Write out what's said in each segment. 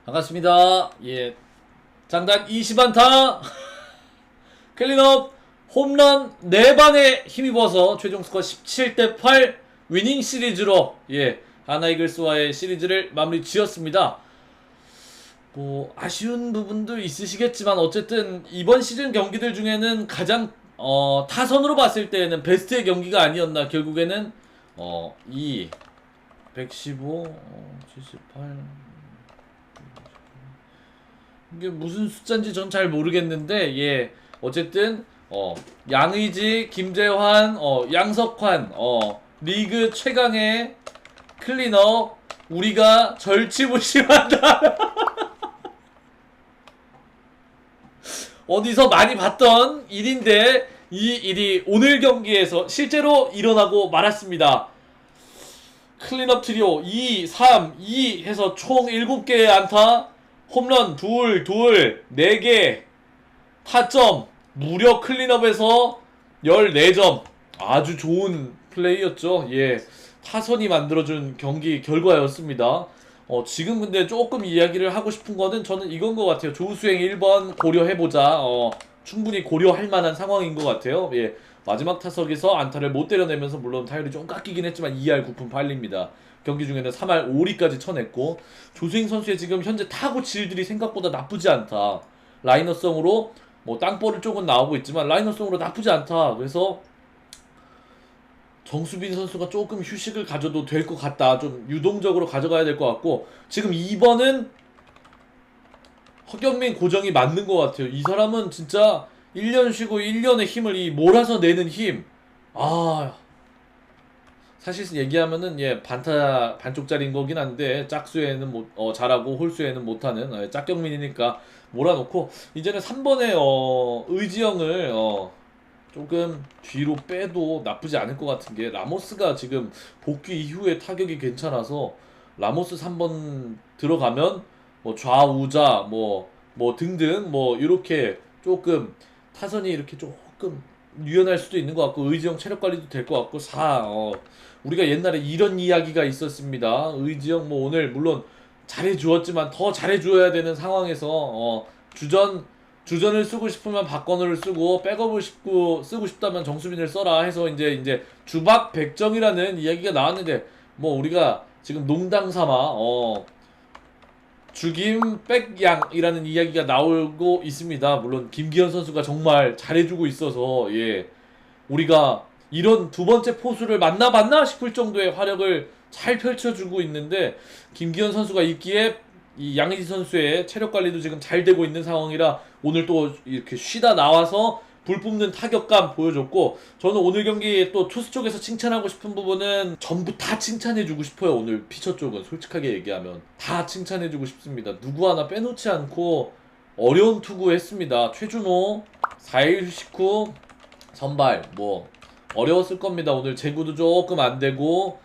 반갑습니다. 예, 장단 20안타 클린업 홈런 4방에 힘입어서 최종 스코어 17대8 위닝 시리즈로 하나이글스와의 시리즈를 마무리 지었습니다. 뭐 아쉬운 부분도 있으시겠지만 어쨌든 이번 시즌 경기들 중에는 가장 타선으로 봤을 때는 베스트의 경기가 아니었나. 결국에는 115 78 이게 무슨 숫자인지 전 잘 모르겠는데 어쨌든 양의지, 김재환, 양석환 리그 최강의 클리너 우리가 절치부심한다. 어디서 많이 봤던 일인데 이 일이 오늘 경기에서 실제로 일어나고 말았습니다. 클린업 트리오 2, 3, 2 해서 총 7개의 안타, 홈런 둘, 4개, 타점 무려 클린업에서 14점. 아주 좋은 플레이였죠. 타선이 만들어준 경기 결과였습니다. 지금 근데 조금 이야기를 하고 싶은 거는 저는 이건 것 같아요. 조수행 1번 고려해보자. 충분히 고려할 만한 상황인 것 같아요. 마지막 타석에서 안타를 못 때려내면서 물론 타율이 좀 깎이긴 했지만 2할 9푼 8리입니다. 경기 중에는 3할 5리까지 쳐냈고, 조수행 선수의 지금 현재 타구 질들이 생각보다 나쁘지 않다. 라이너성으로 뭐 땅볼을 쪽은 나오고 있지만 라이너성으로 나쁘지 않다. 그래서 정수빈 선수가 조금 휴식을 가져도 될 것 같다. 좀 유동적으로 가져가야 될 것 같고, 지금 2번은 허경민 고정이 맞는 것 같아요. 이 사람은 진짜 1년 쉬고 1년의 힘을 몰아서 내는 힘. 사실 얘기하면은 반타 반쪽짜리인 거긴 한데 짝수에는 잘하고 홀수에는 못하는 짝경민이니까 몰아놓고, 이제는 3번에 의지영을 조금 뒤로 빼도 나쁘지 않을 것 같은 게, 라모스가 지금 복귀 이후에 타격이 괜찮아서 라모스 3번 들어가면 뭐 좌우자 뭐 등등 이렇게 조금 타선이 이렇게 조금 유연할 수도 있는 것 같고, 의지영 체력 관리도 될 것 같고. 우리가 옛날에 이런 이야기가 있었습니다. 의지영 오늘 물론 잘해주었지만 더 잘해줘야 되는 상황에서 주전을 쓰고 싶으면 박건우를 쓰고, 백업을 쓰고 싶다면 정수빈을 써라 해서 이제 주박 백정이라는 이야기가 나왔는데, 우리가 지금 농담 삼아 죽임 백양이라는 이야기가 나오고 있습니다. 물론 김기현 선수가 정말 잘해주고 있어서 우리가 이런 두 번째 포수를 만나봤나 싶을 정도의 활약을 잘 펼쳐주고 있는데, 김기현 선수가 있기에 이 양의지 선수의 체력 관리도 지금 잘 되고 있는 상황이라 오늘 또 이렇게 쉬다 나와서 불 뿜는 타격감 보여줬고, 저는 오늘 경기 또 투수 쪽에서 칭찬하고 싶은 부분은 전부 다 칭찬해주고 싶어요. 오늘 피처 쪽은 솔직하게 얘기하면 다 칭찬해주고 싶습니다. 누구 하나 빼놓지 않고 어려운 투구 했습니다. 최준호 4일 휴식 후 선발 어려웠을 겁니다. 오늘 제구도 조금 안되고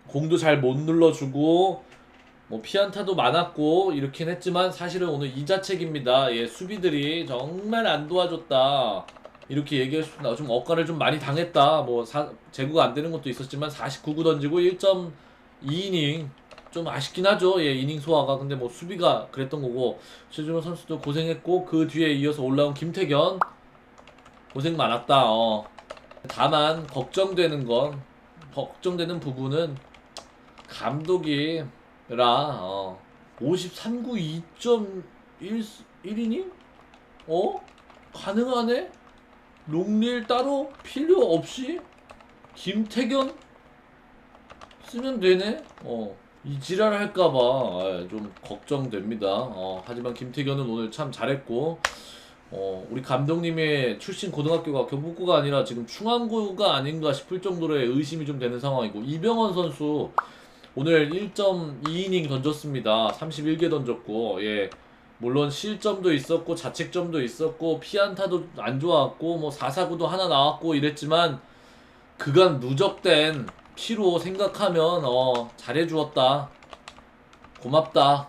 공도 잘 못 눌러주고 피안타도 많았고 이렇긴 했지만, 사실은 오늘 이자책입니다. 수비들이 정말 안 도와줬다 이렇게 얘기할 수 있습니다. 좀 억가를 좀 많이 당했다. 제구가 안 되는 것도 있었지만 49구 던지고 1.2이닝 좀 아쉽긴 하죠. 이닝 소화가. 근데 수비가 그랬던 거고, 최준호 선수도 고생했고, 그 뒤에 이어서 올라온 김태견 고생 많았다. 다만 걱정되는 부분은 감독이 53구 2.1이닝? 가능하네? 롱릴 따로 필요 없이 김태견 쓰면 되네? 이 지랄 할까봐 좀 걱정됩니다. 하지만 김태견은 오늘 참 잘했고, 우리 감독님의 출신 고등학교가 경북고가 아니라 지금 충안고가 아닌가 싶을 정도로의 의심이 좀 되는 상황이고, 이병헌 선수 오늘 1.2이닝 던졌습니다. 31개 던졌고, 물론 실점도 있었고 자책점도 있었고 피안타도 안 좋았고 4사구도 하나 나왔고 이랬지만, 그간 누적된 피로 생각하면 잘해주었다, 고맙다.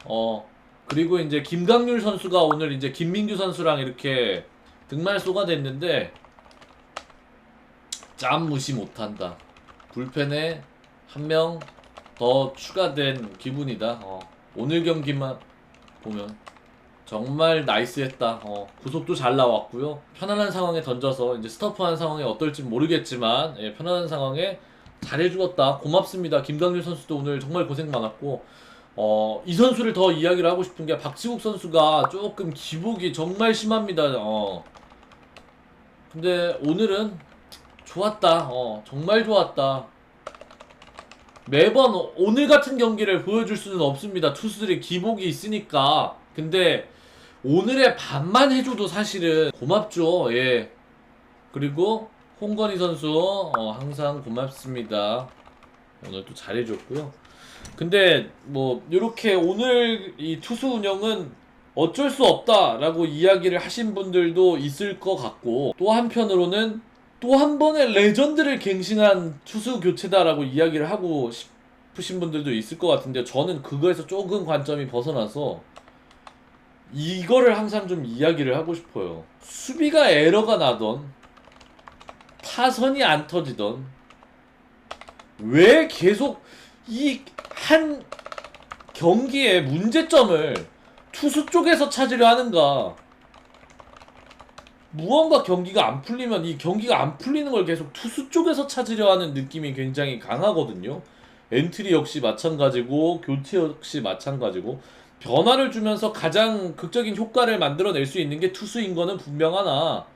그리고 이제 김강률 선수가 오늘 이제 김민규 선수랑 이렇게 등말소가 됐는데 짬 무시 못한다. 불펜에 한 명 더 추가된 기분이다. 오늘 경기만 보면 정말 나이스했다. 구속도 잘 나왔고요. 편안한 상황에 던져서 이제 스토프한 상황이 어떨지 모르겠지만 예, 편안한 상황에 잘해주었다. 고맙습니다. 김강률 선수도 오늘 정말 고생 많았고 이 선수를 더 이야기를 하고 싶은 게 박지국 선수가 조금 기복이 정말 심합니다. 근데 오늘은 좋았다. 정말 좋았다. 매번 오늘 같은 경기를 보여줄 수는 없습니다. 투수들이 기복이 있으니까. 근데 오늘의 반만 해줘도 사실은 고맙죠. 예. 그리고 홍건희 선수 항상 고맙습니다. 오늘 또 잘해줬고요. 근데 뭐 이렇게 오늘 이 투수 운영은 어쩔 수 없다라고 이야기를 하신 분들도 있을 것 같고, 또 한편으로는 또 한 번의 레전드를 갱신한 투수 교체다라고 이야기를 하고 싶으신 분들도 있을 것 같은데, 저는 그거에서 조금 관점이 벗어나서 이거를 항상 좀 이야기를 하고 싶어요. 수비가 에러가 나던, 타선이 안 터지던, 왜 계속 이 한 경기의 문제점을 투수 쪽에서 찾으려 하는가. 무언가 경기가 안 풀리면 이 경기가 안 풀리는 걸 계속 투수 쪽에서 찾으려 하는 느낌이 굉장히 강하거든요. 엔트리 역시 마찬가지고 교체 역시 마찬가지고, 변화를 주면서 가장 극적인 효과를 만들어낼 수 있는 게 투수인 거는 분명하나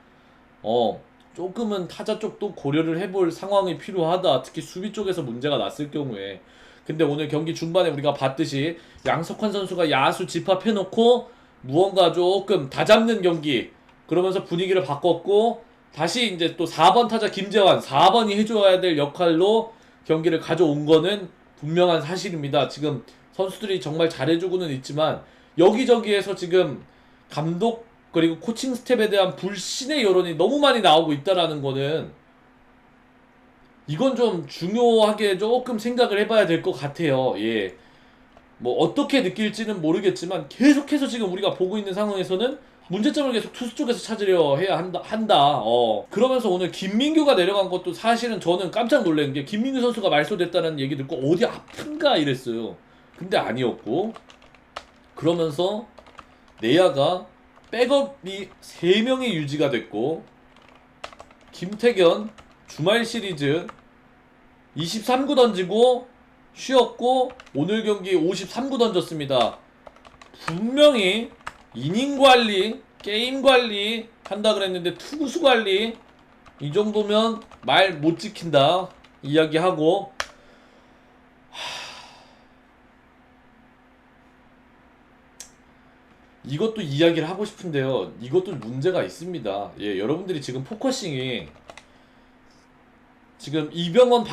조금은 타자 쪽도 고려를 해볼 상황이 필요하다. 특히 수비 쪽에서 문제가 났을 경우에. 근데 오늘 경기 중반에 우리가 봤듯이 양석환 선수가 야수 집합해놓고 무언가 조금 다잡는 경기, 그러면서 분위기를 바꿨고, 다시 이제 또 4번 타자 김재환, 4번이 해줘야 될 역할로 경기를 가져온 거는 분명한 사실입니다. 지금 선수들이 정말 잘해주고는 있지만 여기저기에서 지금 감독 그리고 코칭 스텝에 대한 불신의 여론이 너무 많이 나오고 있다라는 거는, 이건 좀 중요하게 조금 생각을 해봐야 될 것 같아요. 예. 뭐 어떻게 느낄지는 모르겠지만 계속해서 지금 우리가 보고 있는 상황에서는 문제점을 계속 투수 쪽에서 찾으려 해야 한다. 그러면서 오늘 김민규가 내려간 것도 사실은 저는 깜짝 놀란 게, 김민규 선수가 말소됐다는 얘기 듣고 어디 아픈가 이랬어요. 근데 아니었고, 그러면서 내야가 백업이 3명이 유지가 됐고, 김태견 주말 시리즈 23구 던지고 쉬었고 오늘 경기 53구 던졌습니다. 분명히 이닝 관리, 게임 관리 한다 그랬는데 투구수 관리, 이 정도면 말 못 지킨다 이야기하고, 이것도 이야기를 하고 싶은데요. 이것도 문제가 있습니다. 예, 여러분들이 지금 포커싱이 지금 이병헌,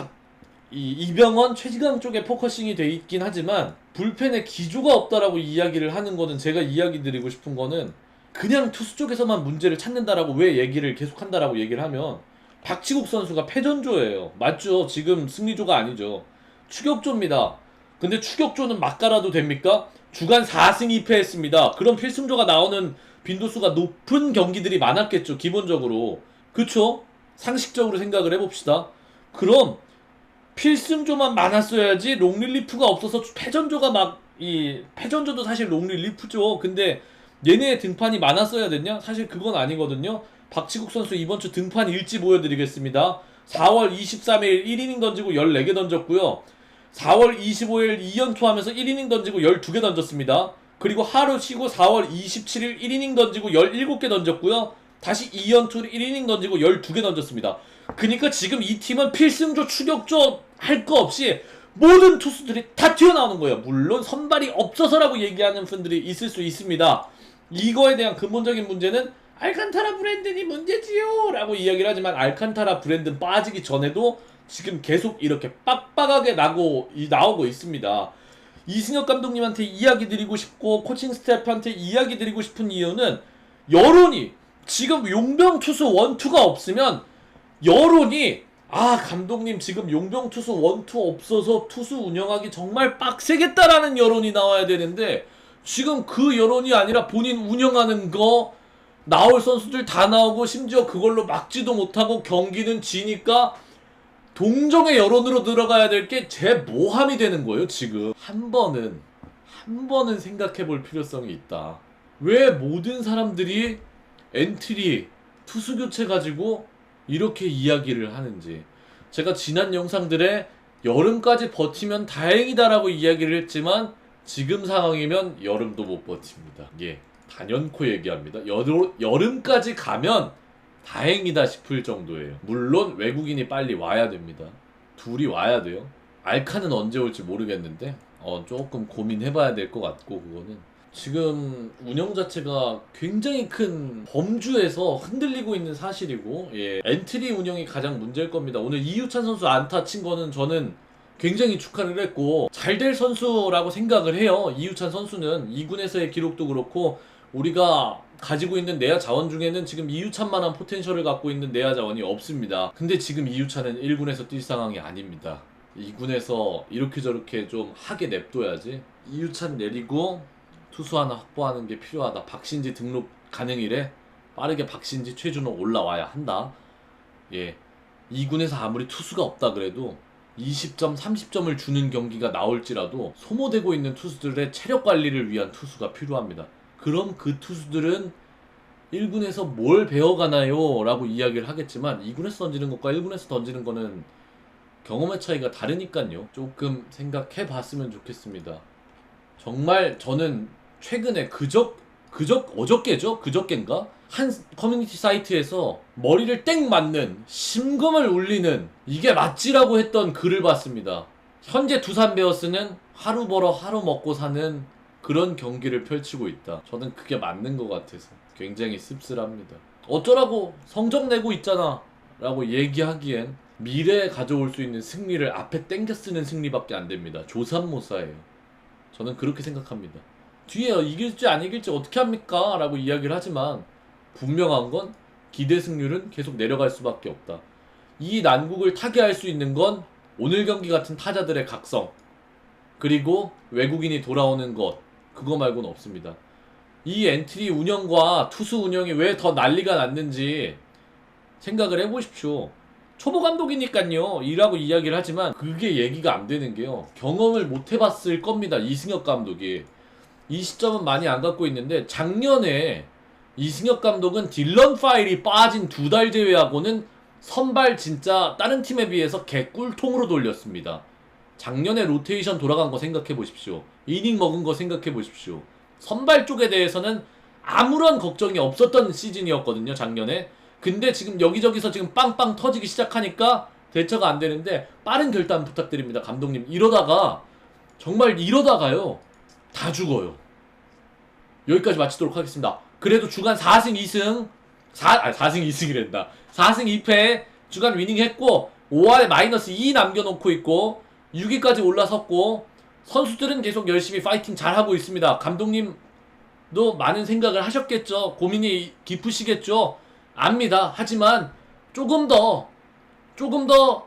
최지강 쪽에 포커싱이 돼 있긴 하지만 불펜에 기조가 없다라고 이야기를 하는 거는, 제가 이야기 드리고 싶은 거는 그냥 투수 쪽에서만 문제를 찾는다라고 왜 얘기를 계속한다라고 얘기를 하면, 박지국 선수가 패전조예요. 맞죠? 지금 승리조가 아니죠. 추격조입니다. 근데 추격조는 막 갈아도 됩니까? 주간 4승 2패 했습니다. 그럼 필승조가 나오는 빈도수가 높은 경기들이 많았겠죠, 기본적으로. 그쵸? 상식적으로 생각을 해봅시다. 그럼 필승조만 많았어야지 롱릴리프가 없어서 패전조가 패전조도 사실 롱릴리프죠. 근데 얘네의 등판이 많았어야 됐냐? 사실 그건 아니거든요. 박지국 선수 이번 주 등판 일지 보여드리겠습니다. 4월 23일 1이닝 던지고 14개 던졌고요. 4월 25일 2연투 하면서 1이닝 던지고 12개 던졌습니다. 그리고 하루 쉬고 4월 27일 1이닝 던지고 17개 던졌고요. 다시 2연투를 1이닝 던지고 12개 던졌습니다. 그니까 지금 이 팀은 필승조, 추격조 할 거 없이 모든 투수들이 다 튀어나오는 거예요. 물론 선발이 없어서라고 얘기하는 분들이 있을 수 있습니다. 이거에 대한 근본적인 문제는 알칸타라 브랜든이 문제지요 라고 이야기를 하지만, 알칸타라 브랜든 빠지기 전에도 지금 계속 이렇게 빡빡하게 나오고 있습니다. 이승엽 감독님한테 이야기 드리고 싶고 코칭 스태프한테 이야기 드리고 싶은 이유는, 여론이 지금 용병 투수 원투가 없으면 여론이 감독님 지금 용병 투수 원투 없어서 투수 운영하기 정말 빡세겠다라는 여론이 나와야 되는데, 지금 그 여론이 아니라 본인 운영하는 거 나올 선수들 다 나오고 심지어 그걸로 막지도 못하고 경기는 지니까 동정의 여론으로 들어가야 될 게 제 모함이 되는 거예요. 지금 한 번은 한 번은 생각해 볼 필요성이 있다. 왜 모든 사람들이 엔트리, 투수 교체 가지고 이렇게 이야기를 하는지. 제가 지난 영상들에 여름까지 버티면 다행이다라고 이야기를 했지만 지금 상황이면 여름도 못 버팁니다. 예, 단연코 얘기합니다. 여름까지 가면 다행이다 싶을 정도예요. 물론 외국인이 빨리 와야 됩니다. 둘이 와야 돼요. 알카는 언제 올지 모르겠는데 조금 고민해봐야 될 것 같고, 그거는 지금 운영 자체가 굉장히 큰 범주에서 흔들리고 있는 사실이고, 예, 엔트리 운영이 가장 문제일 겁니다. 오늘 이유찬 선수 안타 친 거는 저는 굉장히 축하를 했고 잘 될 선수라고 생각을 해요. 이유찬 선수는 2군에서의 기록도 그렇고 우리가 가지고 있는 내야 자원 중에는 지금 이유찬만한 포텐셜을 갖고 있는 내야 자원이 없습니다. 근데 지금 이유찬은 1군에서 뛸 상황이 아닙니다. 2군에서 이렇게 저렇게 좀 하게 냅둬야지. 이유찬 내리고 투수 하나 확보하는 게 필요하다. 박신지 등록 가능이래. 빠르게 박신지 최준호 올라와야 한다. 예, 2군에서 아무리 투수가 없다 그래도 20점, 30점을 주는 경기가 나올지라도 소모되고 있는 투수들의 체력 관리를 위한 투수가 필요합니다. 그럼 그 투수들은 1군에서 뭘 배워가나요? 라고 이야기를 하겠지만 2군에서 던지는 것과 1군에서 던지는 거는 경험의 차이가 다르니까요. 조금 생각해 봤으면 좋겠습니다. 정말 저는 최근에 어저께죠? 그저께인가? 한 커뮤니티 사이트에서 머리를 땡 맞는, 심금을 울리는, 이게 맞지라고 했던 글을 봤습니다. 현재 두산 베어스는 하루 벌어 하루 먹고 사는 그런 경기를 펼치고 있다. 저는 그게 맞는 것 같아서 굉장히 씁쓸합니다. 어쩌라고 성적 내고 있잖아 라고 얘기하기엔 미래에 가져올 수 있는 승리를 앞에 땡겨 쓰는 승리밖에 안 됩니다. 조삼모사예요. 저는 그렇게 생각합니다. 뒤에 이길지 안 이길지 어떻게 합니까? 라고 이야기를 하지만 분명한 건 기대 승률은 계속 내려갈 수밖에 없다. 이 난국을 타개할 수 있는 건 오늘 경기 같은 타자들의 각성, 그리고 외국인이 돌아오는 것, 그거 말고는 없습니다. 이 엔트리 운영과 투수 운영이 왜 더 난리가 났는지 생각을 해보십시오. 초보 감독이니까요 이라고 이야기를 하지만 그게 얘기가 안 되는 게요, 경험을 못 해봤을 겁니다. 이승엽 감독이 이 시점은 많이 안 갖고 있는데, 작년에 이승엽 감독은 딜런 파일이 빠진 2달 제외하고는 선발 진짜 다른 팀에 비해서 개꿀통으로 돌렸습니다. 작년에 로테이션 돌아간 거 생각해 보십시오. 이닝 먹은 거 생각해 보십시오. 선발 쪽에 대해서는 아무런 걱정이 없었던 시즌이었거든요, 작년에. 근데 지금 여기저기서 지금 빵빵 터지기 시작하니까 대처가 안 되는데 빠른 결단 부탁드립니다, 감독님. 정말 이러다가요 다 죽어요. 여기까지 마치도록 하겠습니다. 그래도 주간 4승 2승 4승 2승이란다. 4승 2패 주간 위닝했고 5할에 마이너스 2 남겨놓고 있고 6위까지 올라섰고, 선수들은 계속 열심히 파이팅 잘하고 있습니다. 감독님도 많은 생각을 하셨겠죠. 고민이 깊으시겠죠. 압니다. 하지만 조금 더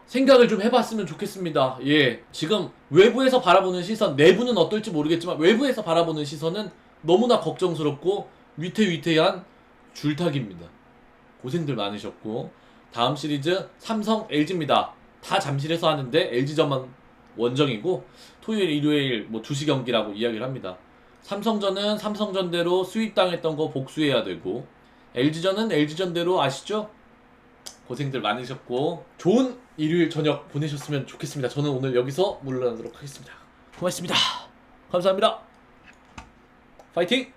생각을 좀 해봤으면 좋겠습니다. 예, 지금 외부에서 바라보는 시선, 내부는 어떨지 모르겠지만 외부에서 바라보는 시선은 너무나 걱정스럽고 위태위태한 줄타기입니다. 고생들 많으셨고, 다음 시리즈 삼성 LG입니다. 다 잠실에서 하는데 LG전만 원정이고 토요일 일요일 뭐 2시 경기라고 이야기를 합니다. 삼성전은 삼성전대로 수입당했던 거 복수해야 되고, LG전은 LG전대로 아시죠? 고생들 많으셨고 좋은 일요일 저녁 보내셨으면 좋겠습니다. 저는 오늘 여기서 물러나도록 하겠습니다. 고맙습니다. 감사합니다. 파이팅!